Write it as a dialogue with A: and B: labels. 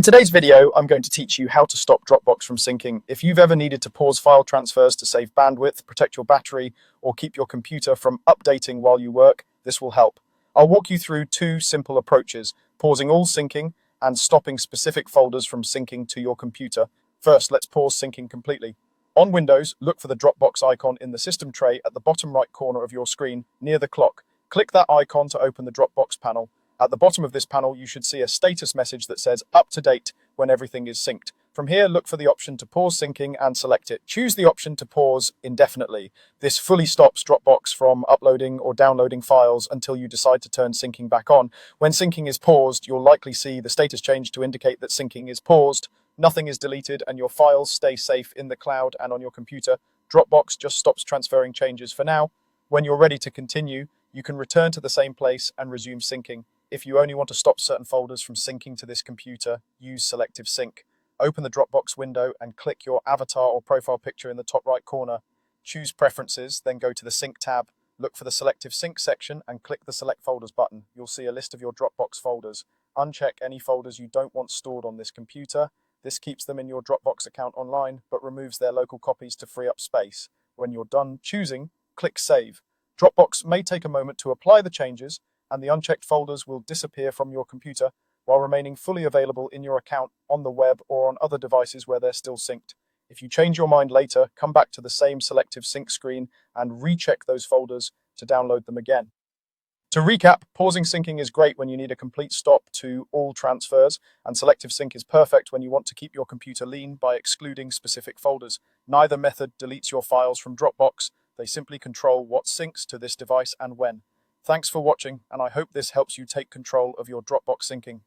A: In today's video, I'm going to teach you how to stop Dropbox from syncing. If you've ever needed to pause file transfers to save bandwidth, protect your battery, or keep your computer from updating while you work, this will help. I'll walk you through two simple approaches: pausing all syncing and stopping specific folders from syncing to your computer. First, let's pause syncing completely. On Windows, look for the Dropbox icon in the system tray at the bottom right corner of your screen, near the clock. Click that icon to open the Dropbox panel. At the bottom of this panel, you should see a status message that says up to date when everything is synced. From here, look for the option to pause syncing and select it. Choose the option to pause indefinitely. This fully stops Dropbox from uploading or downloading files until you decide to turn syncing back on. When syncing is paused, you'll likely see the status change to indicate that syncing is paused. Nothing is deleted and your files stay safe in the cloud and on your computer. Dropbox just stops transferring changes for now. When you're ready to continue, you can return to the same place and resume syncing. If you only want to stop certain folders from syncing to this computer, use Selective Sync. Open the Dropbox window and click your avatar or profile picture in the top right corner. Choose Preferences, then go to the Sync tab. Look for the Selective Sync section and click the Select Folders button. You'll see a list of your Dropbox folders. Uncheck any folders you don't want stored on this computer. This keeps them in your Dropbox account online, but removes their local copies to free up space. When you're done choosing, click Save. Dropbox may take a moment to apply the changes, and the unchecked folders will disappear from your computer while remaining fully available in your account on the web or on other devices where they're still synced. If you change your mind later, come back to the same Selective Sync screen and recheck those folders to download them again. To recap, pausing syncing is great when you need a complete stop to all transfers, and Selective Sync is perfect when you want to keep your computer lean by excluding specific folders. Neither method deletes your files from Dropbox. They simply control what syncs to this device and when. Thanks for watching, and I hope this helps you take control of your Dropbox syncing.